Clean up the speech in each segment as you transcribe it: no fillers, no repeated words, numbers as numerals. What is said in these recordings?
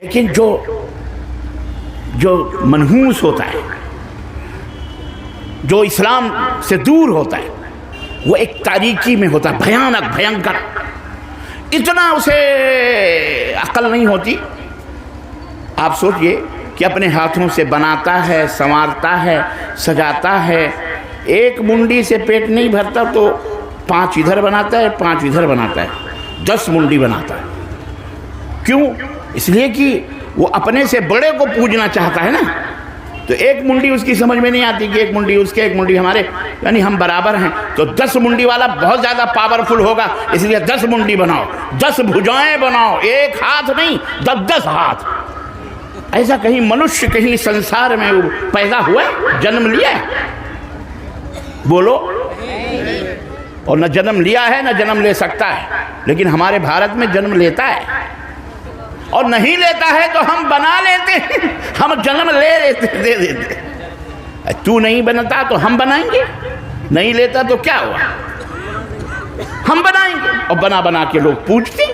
लेकिन जो जो मनहूस होता है, जो इस्लाम से दूर होता है, वो एक तारीकी में होता है, भयानक भयंकर। इतना उसे अक्ल नहीं होती। आप सोचिए कि अपने हाथों से बनाता है, संवारता है, सजाता है। एक मुंडी से पेट नहीं भरता तो 5 इधर बनाता है, 5 इधर बनाता है, 10 मुंडी बनाता है। क्यों? इसलिए कि वो अपने से बड़े को पूजना चाहता है ना। तो एक मुंडी उसकी समझ में नहीं आती कि एक मुंडी उसके, एक मुंडी हमारे, यानी हम बराबर हैं। तो 10 मुंडी वाला बहुत ज़्यादा पावरफुल होगा, इसलिए 10 मुंडी बनाओ, 10 भुजाएं बनाओ, एक हाथ नहीं 10-10 हाथ। ऐसा कहीं मनुष्य कहीं संसार में पैदा हुआ है, जन्म लिया है? बोलो। और न जन्म लिया है न जन्म ले सकता है। लेकिन हमारे भारत में जन्म लेता है, और नहीं लेता है तो हम बना लेते हैं, हम जन्म ले लेते, दे देते। तू नहीं बनता तो हम बनाएंगे, नहीं लेता तो क्या हुआ, हम बनाएंगे। और बना बना के लोग पूछते,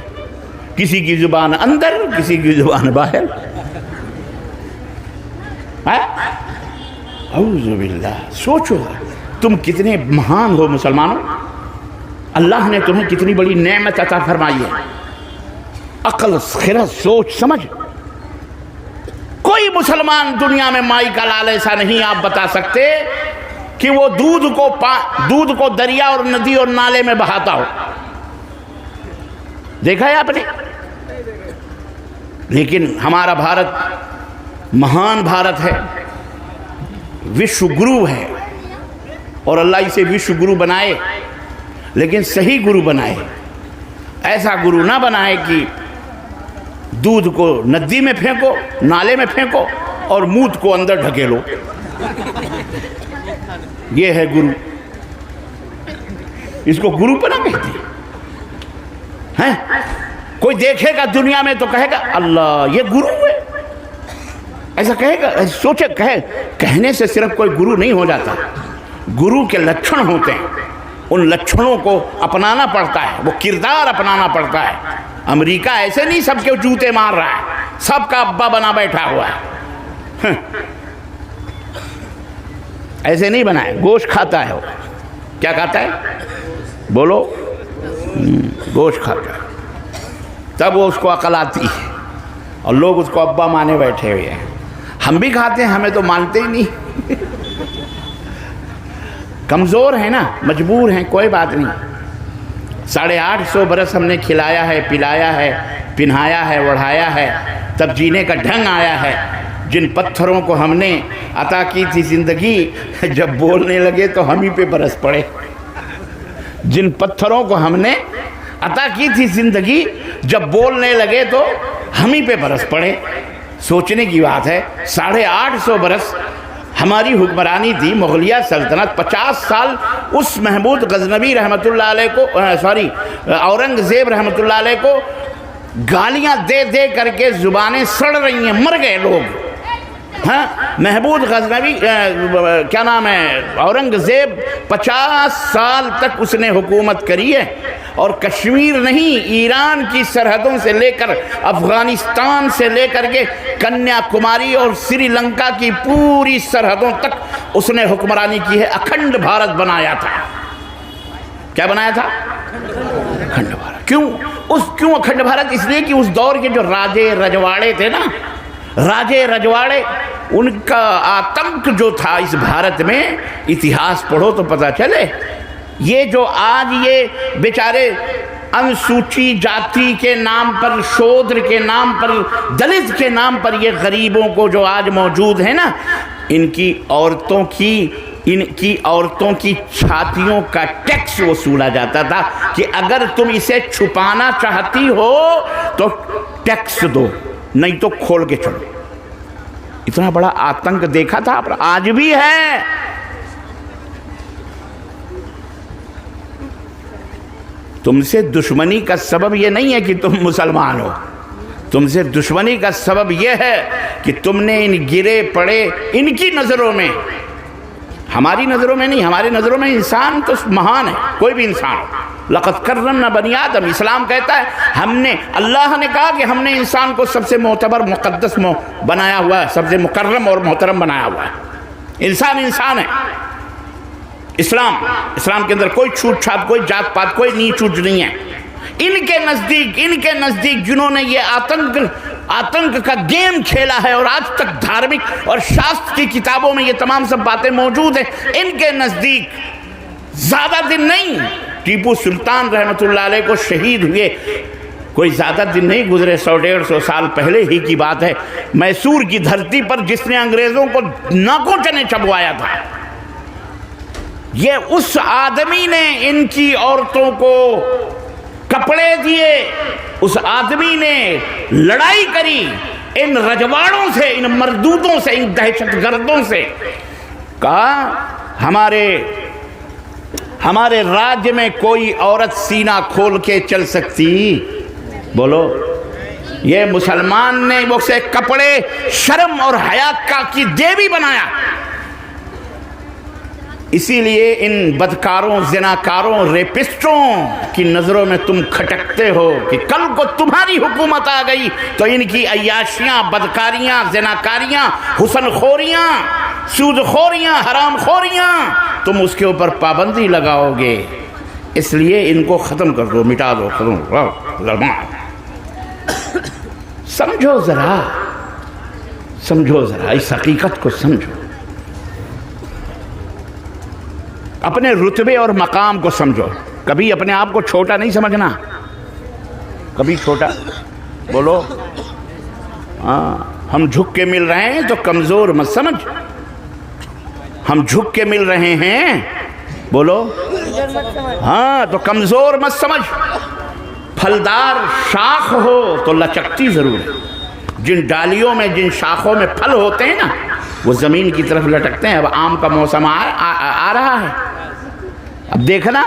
किसी की जुबान अंदर, किसी की जुबान बाहर। औज़ु बिल्लाह। सोचो तुम कितने महान हो मुसलमानों, अल्लाह ने तुम्हें कितनी बड़ी नेमत अता फरमाई है। अक्ल, खिरत, सोच, समझ। कोई मुसलमान दुनिया में माई का लाल ऐसा नहीं आप बता सकते कि वो दूध को दरिया और नदी और नाले में बहाता हो। देखा है आपने? लेकिन हमारा भारत महान भारत है, विश्व गुरु है, और अल्लाह इसे विश्व गुरु बनाए, लेकिन सही गुरु बनाए। ऐसा गुरु ना बनाए कि दूध को नदी में फेंको, नाले में फेंको, और मूत को अंदर ढकेलो। ये है गुरु। इसको गुरुपना कहते हैं। कोई देखेगा दुनिया में तो कहेगा अल्लाह ये गुरु है, ऐसा कहेगा। सोचे, कहने से सिर्फ कोई गुरु नहीं हो जाता। गुरु के लक्षण होते हैं, उन लक्षणों को अपनाना पड़ता है, वो किरदार अपनाना पड़ता है। अमेरिका ऐसे नहीं सबके जूते मार रहा है, सबका अब्बा बना बैठा हुआ है। ऐसे नहीं बना है। गोश्त खाता है वो। क्या खाता है? बोलो। गोश्त खाता है, तब वो उसको अकल आती है, और लोग उसको अब्बा माने बैठे हुए हैं। हम भी खाते हैं, हमें तो मानते ही नहीं। कमज़ोर है ना, मजबूर हैं, कोई बात नहीं। 850 बरस हमने खिलाया है, पिलाया है, पिन्हाया है, ओढ़ाया है, तब जीने का ढंग आया है। जिन पत्थरों को हमने अता की थी ज़िंदगी, जब बोलने लगे तो हम ही पे बरस पड़े। जिन पत्थरों को हमने अता की थी ज़िंदगी, जब बोलने लगे तो हम ही पे बरस पड़े। सोचने की बात है, 850 बरस हमारी हुक्मरानी थी, मुगलिया सल्तनत। 50 साल उस महमूद गजनवी रहमतुल्लाह अलैह को, औरंगज़ेब रहमतुल्लाह अलैह को गालियां दे दे करके ज़ुबानें सड़ रही हैं, मर गए लोग। हाँ, महमूद गजनवी, क्या नाम है, औरंगज़ेब, 50 साल तक उसने हुकूमत करी है। और कश्मीर नहीं, ईरान की सरहदों से लेकर अफ़गानिस्तान से लेकर के कन्याकुमारी और श्रीलंका की पूरी सरहदों तक उसने हुक्मरानी की है। अखंड भारत बनाया था। क्या बनाया था? अखंड भारत। क्यों अखंड भारत? इसलिए कि उस दौर के जो राजे रजवाड़े थे ना, राजे रजवाड़े, उनका आतंक जो था इस भारत में, इतिहास पढ़ो तो पता चले। ये जो आज ये बेचारे अनुसूची जाति के नाम पर, शूद्र के नाम पर, दलित के नाम पर ये गरीबों को जो आज मौजूद है ना, इनकी औरतों की छातियों का टैक्स वसूला जाता था कि अगर तुम इसे छुपाना चाहती हो तो टैक्स दो, नहीं तो खोल के चलो। इतना बड़ा आतंक देखा था, आज भी है। तुमसे दुश्मनी का सबब यह नहीं है कि तुम मुसलमान हो, तुमसे दुश्मनी का सबब यह है कि तुमने इन गिरे पड़े, इनकी नज़रों में, हमारी नज़रों में नहीं, हमारी नज़रों में इंसान तो महान है, कोई भी इंसान हो, लक़द कर्रमना बनी आदम। इस्लाम कहता है हमने, अल्लाह ने कहा कि हमने इंसान को सबसे मोतबर मुक़द्दस बनाया हुआ है, सबसे मुकर्रम और मोहतरम बनाया हुआ है। इंसान इंसान है। इस्लाम के अंदर कोई छूट छाट, कोई जात पात, कोई नीच ऊंच नहीं है। इनके नज़दीक जिन्होंने ये आतंक का गेम खेला है और आज तक धार्मिक और शास्त्र की किताबों में ये तमाम सब बातें मौजूद हैं, इनके नज़दीक ज़्यादा दिन नहीं, टीपू सुल्तान रहमतुल्लाह अलैह को शहीद हुए कोई ज़्यादा दिन नहीं गुजरे, 100-150 साल पहले ही की बात है। मैसूर की धरती पर जिसने अंग्रेज़ों को नाकों चने चबवाया था, ये उस आदमी ने इनकी औरतों को कपड़े दिए, उस आदमी ने लड़ाई करी इन रजवाड़ों से, इन मर्दूदों से, इन दहशतगर्दों से। कहा हमारे राज्य में कोई औरत सीना खोल के चल सकती? बोलो। ये मुसलमान ने वो से कपड़े शर्म और हयात का की देवी बनाया। इसीलिए इन बदकारों, ज़िनाकारों, रेपिस्टों की नज़रों में तुम खटकते हो कि कल को तुम्हारी हुकूमत आ गई तो इनकी अय्याशियाँ, बदकारियाँ, ज़िनाकारियाँ, हुस्नखोरियाँ, सूदखोरियाँ, हरामखोरियाँ, तुम उसके ऊपर पाबंदी लगाओगे। इसलिए इनको ख़त्म कर दो, मिटा दो, ख़त्म करो। समझो ज़रा इस हकीकत को समझो, अपने रुतबे और मकाम को समझो। कभी अपने आप को छोटा नहीं समझना, कभी छोटा। बोलो। हाँ, हम झुक के मिल रहे हैं तो कमज़ोर मत समझ। हम झुक के मिल रहे हैं, बोलो। हाँ, तो कमज़ोर मत समझ। फलदार शाख हो तो लचकती ज़रूर है। जिन डालियों में, जिन शाखों में फल होते हैं ना, वो ज़मीन की तरफ लटकते हैं। अब आम का मौसम आ रहा है, अब देखना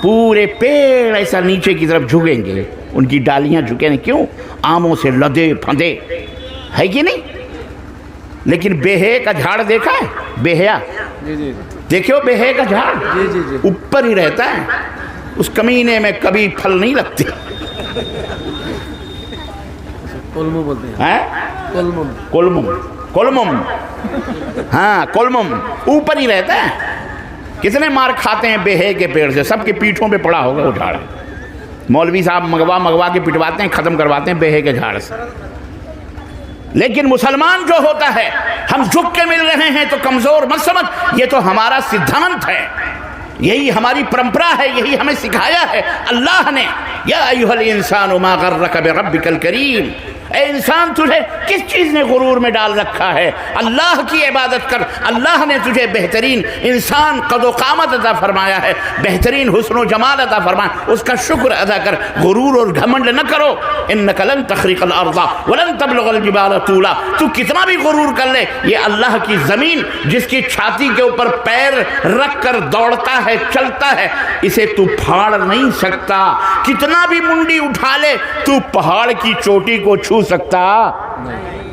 पूरे पेड़ ऐसा नीचे की तरफ झुकेंगे, उनकी डालियां झुकेंगी। क्यों? आमों से लदे फंदे, है कि नहीं? लेकिन बेहे का झाड़ देखा है? बेहया देखियो, बेहे का झाड़ ऊपर ही रहता है, उस कमीने में कभी फल नहीं लगते। कोलमो बोलते हैं। कोलमुम। हाँ, कोलमुम ऊपर ही रहता है। कितने मार खाते हैं बेहे के पेड़ से, सबके पीठों पे पड़ा होगा वो झाड़। मौलवी साहब मंगवा के पिटवाते हैं, ख़त्म करवाते हैं बेहे के झाड़ से। लेकिन मुसलमान जो होता है, हम झुक के मिल रहे हैं तो कमज़ोर मत समझ। ये तो हमारा सिद्धांत है, यही हमारी परंपरा है, यही हमें सिखाया है अल्लाह ने। या अय्युहल इंसानु मा गर्रक बिरब्बिकल करीम, ए इंसान तुझे किस चीज़ ने गुरूर में डाल रखा है? अल्लाह की इबादत कर। अल्लाह ने तुझे बेहतरीन इंसान कदो कामत अता फरमाया है, बेहतरीन हुस्न जमाल अता फरमाया, उसका शुक्र अदा कर। गुरूर और घमंड न करो। इन्नका लन तखरिकल अर्ज़ा वलन तबलुगल जिबाल तूला। तू कितना भी गुरूर कर ले, ये अल्लाह की ज़मीन जिसकी छाती के ऊपर पैर रख कर दौड़ता है, चलता है, इसे तू फाड़ नहीं सकता। कितना भी मुंडी उठा ले, तू पहाड़ की चोटी को छू सकता?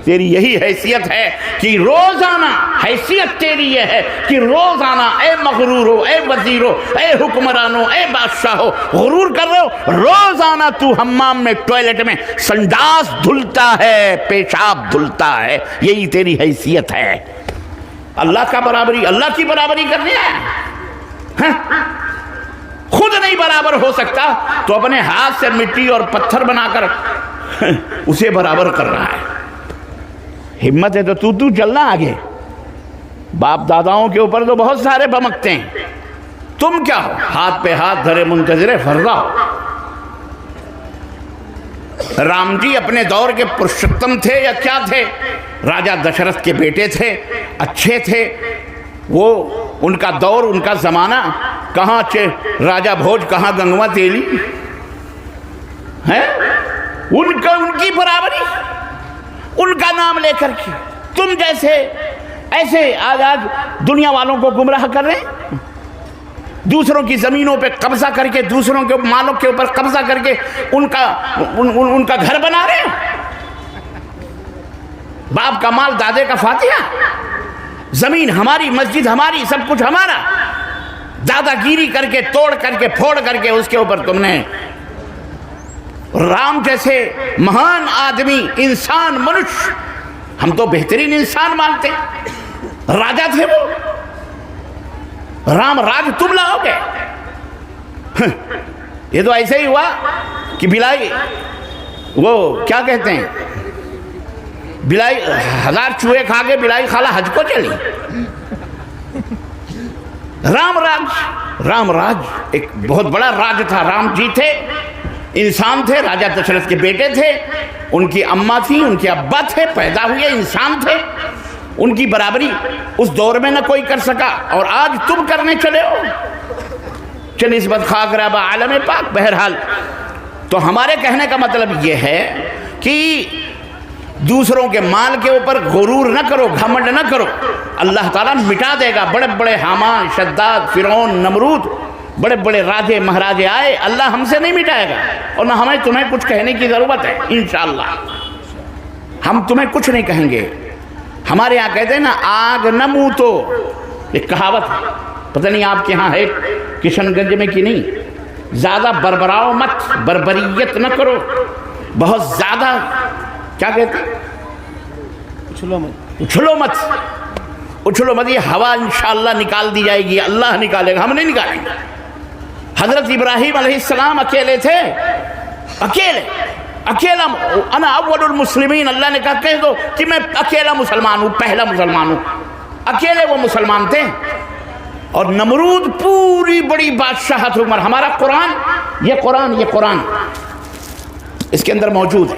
तेरी यही हैसियत है कि रोजाना, हैसियत तेरी यह है कि रोजाना ए मगरूर हो, ए वजीर हो, ए हुक्मरान हो, ए बादशाह हो, गुरूर कर रहे हो। रोजाना तू हम्माम में, टॉयलेट में संडास धुलता है, पेशाब धुलता है, यही तेरी हैसियत है। अल्लाह की बराबरी करनी है। खुद नहीं बराबर हो सकता तो अपने हाथ से मिट्टी और पत्थर बनाकर उसे बराबर कर रहा है। हिम्मत है तो तू चलना आगे। बाप दादाओं के ऊपर तो बहुत सारे बमकते हैं, तुम क्या हो? हाथ पे हाथ धरे मुंतज़िरे फर्जा हो। राम जी अपने दौर के पुरुषोत्तम थे या क्या थे? राजा दशरथ के बेटे थे, अच्छे थे वो। उनका दौर, उनका ज़माना, कहाँ राजा भोज, कहाँ गंगवा तेली है? उनकी बराबरी, उनका नाम लेकर के तुम जैसे ऐसे आज दुनिया वालों को गुमराह कर रहे हैं। दूसरों की ज़मीनों पे कब्जा करके, दूसरों के मालों के ऊपर कब्जा करके उनका घर बना रहे हैं। बाप का माल, दादे का फातिहा, ज़मीन हमारी, मस्जिद हमारी, सब कुछ हमारा। दादागिरी करके, तोड़ करके, फोड़ करके उसके ऊपर तुमने राम जैसे महान आदमी, इंसान, मनुष्य, हम तो बेहतरीन इंसान मानते, राजा थे वो, राम राज तुम लाओगे? ये तो ऐसे ही हुआ कि बिलाई, वो क्या कहते हैं, बिलाई 1000 चूहे खा के बिलाई खाला हज को चली। राम राज एक बहुत बड़ा राज था। राम जी थे, इंसान थे, राजा दशरथ के बेटे थे, उनकी अम्मा थी, उनके अब्बा थे, पैदा हुए इंसान थे, उनकी बराबरी उस दौर में न कोई कर सका, और आज तुम करने चले हो। चनिस्बत खाक रबा आलम पाक। बहरहाल तो हमारे कहने का मतलब यह है कि दूसरों के माल के ऊपर गुरूर न करो, घमंड न करो, अल्लाह ताला मिटा देगा। बड़े बड़े हामान, शद्दाद, फिरौन, नमरूद, बड़े बड़े राजे महाराजे आए, अल्लाह हमसे नहीं मिटाएगा, और ना हमें तुम्हें कुछ कहने की ज़रूरत है। इंशाअल्लाह हम तुम्हें कुछ नहीं कहेंगे। हमारे यहाँ कहते हैं ना, आग न मुँह तो, एक कहावत है, पता नहीं आपके यहाँ है किशनगंज में कि नहीं। ज़्यादा बरबराओ मत, बर्बरियत न करो, बहुत ज़्यादा क्या कहते हैं, उछलो मत, उछलो मत। ये हवा इंशाअल्लाह निकाल दी जाएगी, अल्लाह निकालेगा, हम नहीं निकालेंगे। हजरत इब्राहीम अलैहिस्सलाम अकेले थे, अकेला, अना अव्वलुल मुस्लिमीन, अल्लाह ने कहा कह दो कि मैं अकेला मुसलमान हूँ, पहला मुसलमान हूँ। अकेले वो मुसलमान थे। और नमरूद पूरी बड़ी बादशाहत उमर। हमारा ये कुरान इसके अंदर मौजूद है,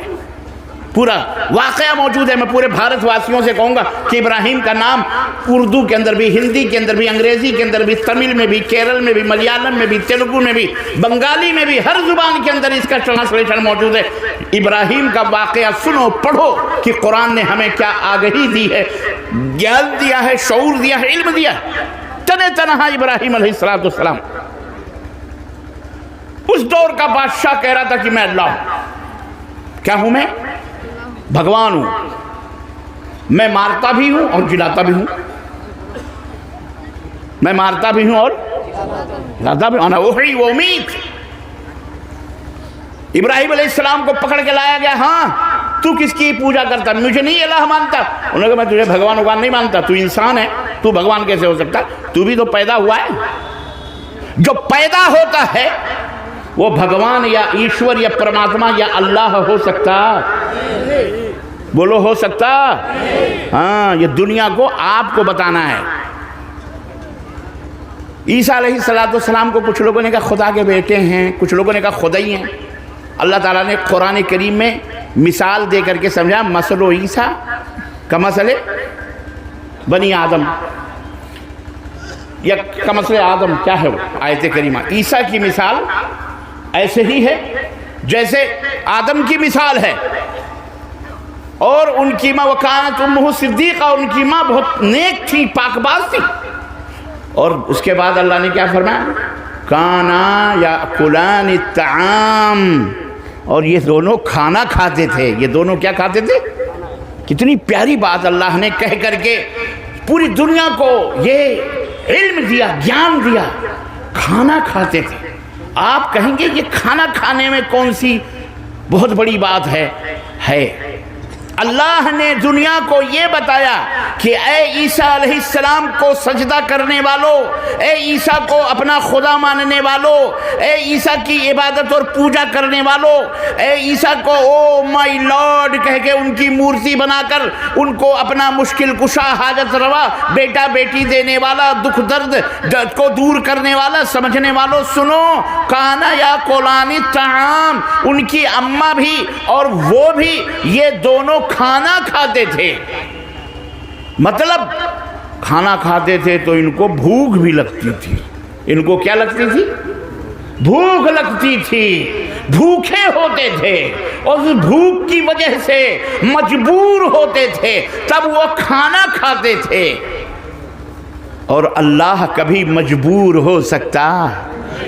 पूरा वाकया मौजूद है। मैं पूरे भारतवासियों से कहूँगा कि इब्राहिम का नाम उर्दू के अंदर भी, हिंदी के अंदर भी, अंग्रेज़ी के अंदर भी, तमिल में भी, केरल में भी, मलयालम में भी, तेलुगु में भी, बंगाली में भी, हर जुबान के अंदर इसका ट्रांसलेशन मौजूद है। इब्राहिम का वाकया सुनो, पढ़ो कि कुरान ने हमें क्या आगही दी है, ज्ञान दिया है, शऊर दिया है, इल्म दिया है। तने तनहा इब्राहिम अलैहिस्सलाम उस दौर का बादशाह कह रहा था कि मैं अल्लाह हूं। क्या हूं मैं? भगवान हूं। मैं मारता भी हूं और जिलाता भी हूं, मैं मारता भी हूं और जिलाता भी हूं। वही वो उम्मीद इब्राहिम अलैहिस्सलाम को पकड़ के लाया गया। हाँ, तू किसकी पूजा करता? मुझे नहीं अल्लाह मानता। उन्होंने कहा मैं तुझे भगवान भगवान नहीं मानता, तू इंसान है, तू भगवान कैसे हो सकता? तू भी तो पैदा हुआ है। जो पैदा होता है वो भगवान या ईश्वर या परमात्मा या अल्लाह हो सकता? बोलो, हो सकता? हाँ, ये दुनिया को आपको बताना है। ईसा अलैहिस्सलाम को कुछ लोगों ने कहा खुदा के बेटे हैं, कुछ लोगों ने कहा खुदा ही हैं। अल्लाह ताला ने कुरान करीम में मिसाल दे करके समझा, मसलो ईसा का मसले बनी आदम, या का मसले आदम क्या है वो आयत करीमा। ईसा की मिसाल ऐसे ही है जैसे आदम की मिसाल है, और उनकी माँ वकानत उम्मुहु सिद्दीक़ा, उनकी माँ बहुत नेक थी, पाकबाज थी। और उसके बाद अल्लाह ने क्या फरमाया? काना याकुलानि ताम, और ये दोनों खाना खाते थे। ये दोनों क्या खाते थे? कितनी प्यारी बात अल्लाह ने कह करके पूरी दुनिया को ये इल्म दिया, ज्ञान दिया। खाना खाते थे। आप कहेंगे ये खाना खाने में कौन सी बहुत बड़ी बात है? अल्लाह ने दुनिया को ये बताया कि ए ईसा अलैहिस्सलाम को सजदा करने वालों, ए ईसा को अपना खुदा मानने वालों, ए ईसा की इबादत और पूजा करने वालों, ए ईसा को ओ माय लॉर्ड कह के उनकी मूर्ति बनाकर उनको अपना मुश्किल कुशा, हाजत रवा, बेटा बेटी देने वाला, दुख दर्द को दूर करने वाला समझने वालों, सुनो, काना या कोलानी ताम, उनकी अम्मा भी और वो भी, ये दोनों खाना खाते थे। मतलब खाना खाते थे तो इनको भूख भी लगती थी। इनको क्या लगती थी? भूख लगती थी। भूखे होते थे और उस भूख की वजह से मजबूर होते थे, तब वो खाना खाते थे। और अल्लाह कभी मजबूर हो सकता?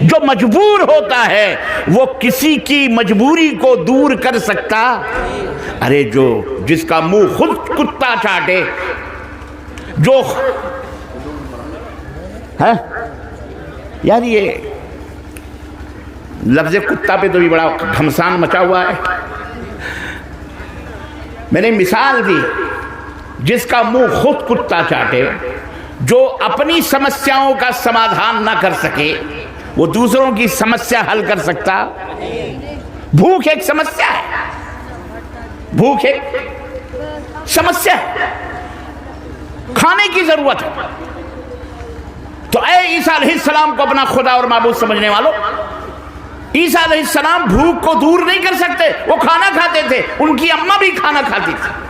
जो मजबूर होता है वो किसी की मजबूरी को दूर कर सकता? अरे जो जिसका मुंह खुद कुत्ता चाटे, जो है यार ये लफ्ज़ कुत्ता पे तो भी बड़ा घमसान मचा हुआ है। मैंने मिसाल दी, जिसका मुंह खुद कुत्ता चाटे, जो अपनी समस्याओं का समाधान ना कर सके, वो दूसरों की समस्या हल कर सकता? भूख एक समस्या है, भूख एक समस्या है, खाने की जरूरत है। तो ऐ ईसा अलैहिस्सलाम को अपना खुदा और माबूद समझने वालों, ईसा अलैहिस्सलाम भूख को दूर नहीं कर सकते। वो खाना खाते थे, उनकी अम्मा भी खाना खाती थी।